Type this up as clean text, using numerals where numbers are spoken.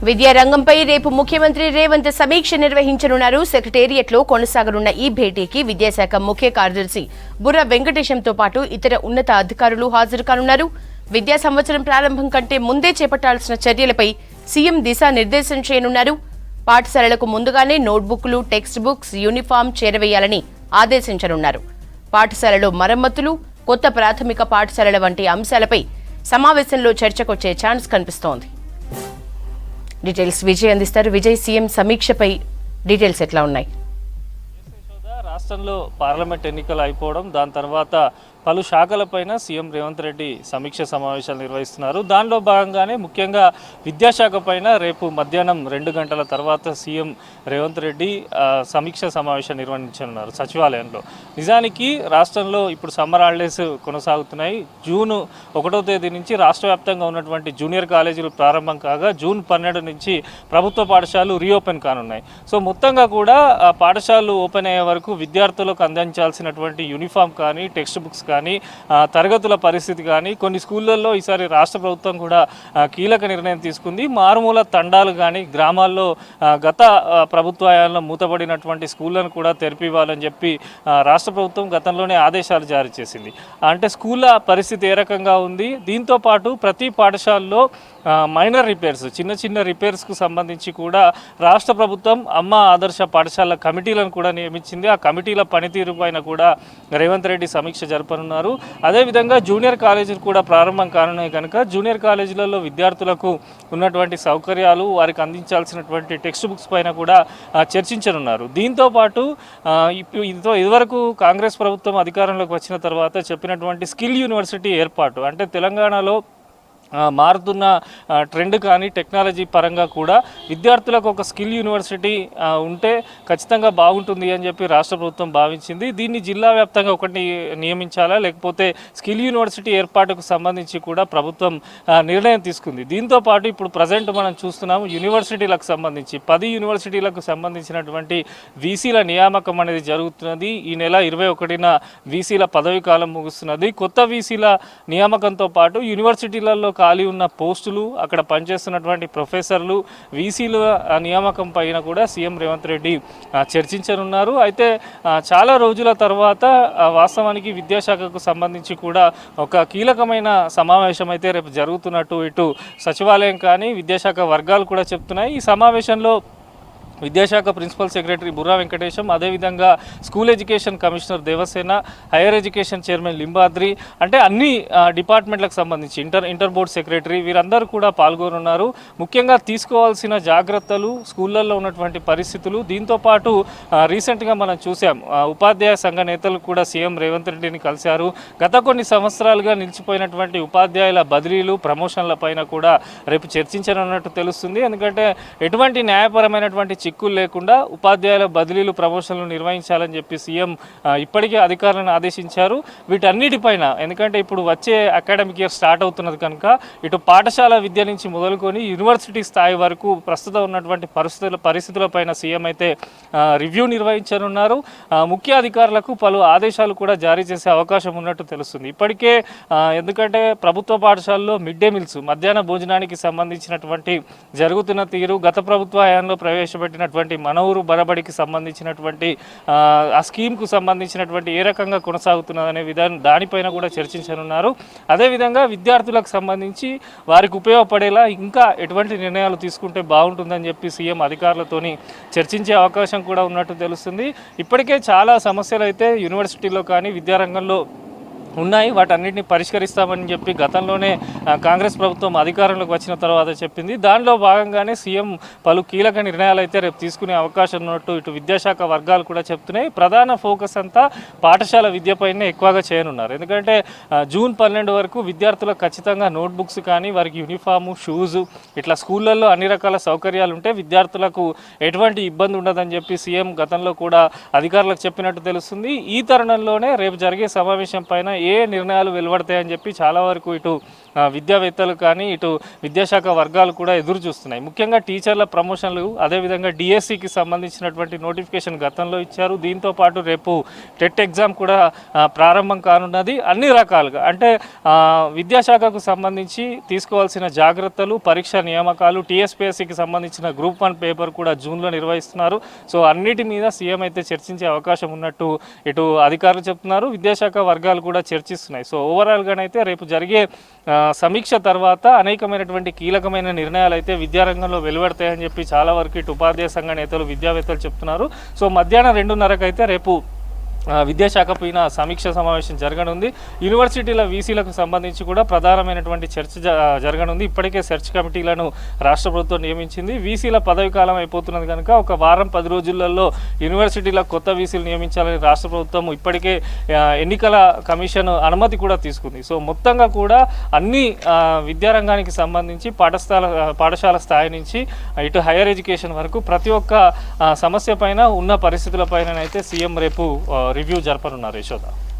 విద్యారంగంపై రేపు ముఖ్యమంత్రి రేవంత్ సమీక్ష నిర్వహించనున్నారు. సెక్రటేరియట్లో కొనసాగనున్న ఈ భేటీకి విద్యాశాఖ ముఖ్య కార్యదర్శి బుర్ర వెంకటేశంతో పాటు ఇతర ఉన్నత అధికారులు హాజరు కానున్నారు. విద్యా సంవత్సరం ప్రారంభం కంటే ముందే చేపట్టాల్సిన చర్యలపై సీఎం దిశానిర్దేశం చేయనున్నారు. పాఠశాలలకు ముందుగానే నోట్బుక్లు, టెక్స్ట్ బుక్స్, యూనిఫామ్ చేరవేయాలని ఆదేశించనున్నారు. పాఠశాలలో మరమ్మతులు, కొత్త ప్రాథమిక పాఠశాలల వంటి అంశాలపై సమావేశంలో చర్చకొచ్చే ఛాన్స్ కనిపిస్తోంది. డీటెయిల్స్ విజయ్ అందిస్తారు. విజయ్, సీఎం సమీక్షపై డీటెయిల్స్ ఎట్లా ఉన్నాయి? రాష్ట్రంలో పార్లమెంట్ ఎన్నికలు అయిపోవడం, దాని తర్వాత పలు శాఖలపైన సీఎం రేవంత్ రెడ్డి సమీక్ష సమావేశాలు నిర్వహిస్తున్నారు. దానిలో భాగంగానే ముఖ్యంగా విద్యాశాఖ పైన రేపు మధ్యాహ్నం 2 గంటల తర్వాత సీఎం రేవంత్ రెడ్డి సమీక్ష సమావేశం నిర్వహించనున్నారు సచివాలయంలో. నిజానికి రాష్ట్రంలో ఇప్పుడు సమ్మర్ హాలిడేస్ కొనసాగుతున్నాయి. జూన్ 1వ తేదీ నుంచి రాష్ట్ర వ్యాప్తంగా ఉన్నటువంటి జూనియర్ కాలేజీలు ప్రారంభం కాగా జూన్ 12 నుంచి ప్రభుత్వ పాఠశాలలు రీఓపెన్ కానున్నాయి. సో మొత్తంగా కూడా పాఠశాలలు ఓపెన్ అయ్యే వరకు విద్యార్థులకు అందించాల్సినటువంటి యూనిఫామ్ కానీ, టెక్స్ట్ బుక్స్ కానీ, తరగతుల పరిస్థితి కానీ కొన్ని స్కూళ్ళల్లో ఈసారి రాష్ట్ర ప్రభుత్వం కూడా కీలక నిర్ణయం తీసుకుంది. మారుమూల తండాలు కానీ గ్రామాల్లో గత ప్రభుత్వ హయాంలో మూతపడినటువంటి స్కూళ్లను కూడా తెరిపివ్వాలని చెప్పి రాష్ట్ర ప్రభుత్వం గతంలోనే ఆదేశాలు జారీ చేసింది. అంటే స్కూళ్ళ పరిస్థితి ఏ రకంగా ఉంది, దీంతో పాటు ప్రతి పాఠశాలలో మైనర్ రిపేర్స్, చిన్న చిన్న రిపేర్స్కు సంబంధించి కూడా రాష్ట్ర ప్రభుత్వం అమ్మ ఆదర్శ పాఠశాల కమిటీలను కూడా నియమించింది. ఆ కమిటీల పనితీరు పైన కూడా రేవంత్ రెడ్డి సమీక్ష జరపనున్నారు. అదేవిధంగా జూనియర్ కాలేజీలు కూడా ప్రారంభం కానున్నాయి కనుక జూనియర్ కాలేజీలలో విద్యార్థులకు ఉన్నటువంటి సౌకర్యాలు, వారికి అందించాల్సినటువంటి టెక్స్ట్ బుక్స్ పైన కూడా చర్చించనున్నారు. దీంతో పాటు ఇదివరకు కాంగ్రెస్ ప్రభుత్వం అధికారంలోకి వచ్చిన తర్వాత చెప్పినటువంటి స్కిల్ యూనివర్సిటీ ఏర్పాటు, అంటే తెలంగాణలో మారుతున్న ట్రెండ్ కానీ టెక్నాలజీ పరంగా కూడా విద్యార్థులకు ఒక స్కిల్ యూనివర్సిటీ ఉంటే ఖచ్చితంగా బాగుంటుంది అని చెప్పి రాష్ట్ర ప్రభుత్వం భావించింది. దీన్ని జిల్లా వ్యాప్తంగా ఒకటి నియమించాలా, లేకపోతే స్కిల్ యూనివర్సిటీ ఏర్పాటుకు సంబంధించి కూడా ప్రభుత్వం నిర్ణయం తీసుకుంది. దీంతో పాటు ఇప్పుడు ప్రజెంట్ మనం చూస్తున్నాము యూనివర్సిటీలకు సంబంధించి 10 యూనివర్సిటీలకు సంబంధించినటువంటి వీసీల నియామకం అనేది జరుగుతున్నది. ఈ నెల 21న వీసీల పదవి కాలం ముగుస్తున్నది. కొత్త వీసీల నియామకంతో పాటు యూనివర్సిటీలలో ఖాళీ ఉన్న పోస్టులు, అక్కడ పనిచేస్తున్నటువంటి ప్రొఫెసర్లు, వీసీల నియామకం పైన కూడా సీఎం రేవంత్ రెడ్డి చర్చించనున్నారు. అయితే చాలా రోజుల తర్వాత వాస్తవానికి విద్యాశాఖకు సంబంధించి కూడా ఒక కీలకమైన సమావేశం అయితే రేపు జరుగుతున్నట్టు ఇటు సచివాలయం కానీ విద్యాశాఖ వర్గాలు కూడా చెప్తున్నాయి. ఈ సమావేశంలో విద్యాశాఖ ప్రిన్సిపల్ సెక్రటరీ బుర్రా వెంకటేశం, అదేవిధంగా school education commissioner Devasena, higher education chairman Limbadri, అంటే అన్ని డిపార్ట్మెంట్లకు సంబంధించి ఇంటర్ బోర్డ్ సెక్రటరీ వీరందరూ కూడా పాల్గొనున్నారు. ముఖ్యంగా తీసుకోవాల్సిన జాగ్రత్తలు, స్కూళ్ళల్లో ఉన్నటువంటి పరిస్థితులు, దీంతోపాటు రీసెంట్గా మనం చూసాం ఉపాధ్యాయ సంఘ నేతలు కూడా సీఎం రేవంత్ రెడ్డిని కలిశారు. గత కొన్ని సంవత్సరాలుగా నిలిచిపోయినటువంటి ఉపాధ్యాయుల బదిలీలు, ప్రమోషన్ల పైన కూడా రేపు చర్చించనున్నట్టు తెలుస్తుంది. ఎందుకంటే ఎటువంటి న్యాయపరమైనటువంటి చిక్కులు లేకుండా ఉపాధ్యాయుల బదిలీలు, ప్రమోషన్లు నిర్వహించాలని చెప్పి సీఎం ఇప్పటికే అధికారులను ఆదేశించారు. వీటన్నిటిపైన, ఎందుకంటే ఇప్పుడు వచ్చే అకాడమిక్ ఇయర్ స్టార్ట్ అవుతున్నది కనుక ఇటు పాఠశాల విద్య నుంచి మొదలుకొని యూనివర్సిటీ స్థాయి వరకు ప్రస్తుతం ఉన్నటువంటి పరిస్థితులపైన సీఎం అయితే రివ్యూ నిర్వహించనున్నారు. ముఖ్య అధికారులకు పలు ఆదేశాలు కూడా జారీ చేసే అవకాశం ఉన్నట్టు తెలుస్తుంది. ఇప్పటికే ఎందుకంటే ప్రభుత్వ పాఠశాలలో మిడ్ డే మీల్స్, మధ్యాహ్న భోజనానికి సంబంధించినటువంటి జరుగుతున్న తీరు, గత ప్రభుత్వ హయాంలో ప్రవేశపెట్టినటువంటి మన ఊరు బరబడికి సంబంధించినటువంటి ఆ స్కీమ్కు సంబంధించినటువంటి ఏ రకంగా కొనసాగుతున్నదనే విధానం, దానిపైన కూడా చర్చించనున్నారు. అదేవిధంగా విద్యార్థులకు సంబంధించి వారికి ఉపయోగపడేలా ఇంకా ఎటువంటి నిర్ణయాలు తీసుకుంటే బాగుంటుందని చెప్పి సీఎం అధికారులతోని చర్చించే అవకాశం కూడా ఉన్నట్టు తెలుస్తుంది. ఇప్పటికే చాలా సమస్యలు అయితే యూనివర్సిటీలో కానీ విద్యారంగంలో ఉన్నాయి. వాటన్నిటిని పరిష్కరిస్తామని చెప్పి గతంలోనే కాంగ్రెస్ ప్రభుత్వం అధికారంలోకి వచ్చిన తర్వాత చెప్పింది. దానిలో భాగంగానే సీఎం పలు కీలక నిర్ణయాలు అయితే రేపు తీసుకునే అవకాశం ఉన్నట్టు ఇటు విద్యాశాఖ వర్గాలు కూడా చెప్తున్నాయి. ప్రధాన ఫోకస్ అంతా పాఠశాల విద్యపైనే ఎక్కువగా చేయనున్నారు. ఎందుకంటే జూన్ 12 వరకు విద్యార్థులకు ఖచ్చితంగా నోట్బుక్స్ కానీ, వారికి యూనిఫాము, షూజు, ఇట్లా స్కూళ్ళల్లో అన్ని రకాల సౌకర్యాలు ఉంటే విద్యార్థులకు ఎటువంటి ఇబ్బంది ఉండదని చెప్పి సీఎం గతంలో కూడా అధికారులకు చెప్పినట్టు తెలుస్తుంది. ఈ తరుణంలోనే రేపు జరిగే సమావేశం పైన ఏ నిర్ణయాలు వెలువడతాయని చెప్పి చాలా వరకు ఇటు విద్యావేత్తలు కానీ ఇటు విద్యాశాఖ వర్గాలు కూడా ఎదురు చూస్తున్నాయి. ముఖ్యంగా టీచర్ల ప్రమోషన్లు, అదేవిధంగా డిఎస్సికి సంబంధించినటువంటి నోటిఫికేషన్ గతంలో ఇచ్చారు. దీంతో పాటు రేపు టెట్ ఎగ్జామ్ కూడా ప్రారంభం కానున్నది. అన్ని రకాలుగా అంటే విద్యాశాఖకు సంబంధించి తీసుకోవాల్సిన జాగ్రత్తలు, పరీక్ష నియామకాలు, టీఎస్పీఎస్సికి సంబంధించిన గ్రూప్ 1 పేపర్ కూడా జూన్లో నిర్వహిస్తున్నారు. సో అన్నిటి మీద సీఎం అయితే చర్చించే అవకాశం ఉన్నట్టు ఇటు అధికారులు చెప్తున్నారు, విద్యాశాఖ వర్గాలు కూడా చర్చిస్తున్నాయి. సో ఓవరాల్గానైతే రేపు జరిగే సమీక్ష తర్వాత అనేకమైనటువంటి కీలకమైన నిర్ణయాలు అయితే విద్యారంగంలో వెలువడతాయని చెప్పి చాలా వరకు ఇటు ఉపాధ్యాయ సంఘ నేతలు, విద్యావేత్తలు చెప్తున్నారు. సో మధ్యాహ్నం 2:30కి అయితే రేపు విద్యాశాఖ పైన సమీక్ష సమావేశం జరగనుంది. యూనివర్సిటీల వీసీలకు సంబంధించి కూడా ప్రధానమైనటువంటి చర్చ జరగనుంది. ఇప్పటికే సెర్చ్ కమిటీలను రాష్ట్ర ప్రభుత్వం నియమించింది. వీసీల పదవి కాలం అయిపోతున్నది కనుక ఒక వారం 10 రోజులలో యూనివర్సిటీల కొత్త వీసీలు నియమించాలని రాష్ట్ర ప్రభుత్వం ఇప్పటికే ఎన్నికల కమిషన్ అనుమతి కూడా తీసుకుంది. సో మొత్తంగా కూడా అన్ని విద్యారంగానికి సంబంధించి పాఠశాల స్థాయి నుంచి ఇటు హైయర్ ఎడ్యుకేషన్ వరకు ప్రతి ఒక్క సమస్య పైన ఉన్న పరిస్థితుల పైన అయితే సీఎం రేపు రివ్యూ జరపనున్నారు. యశోద.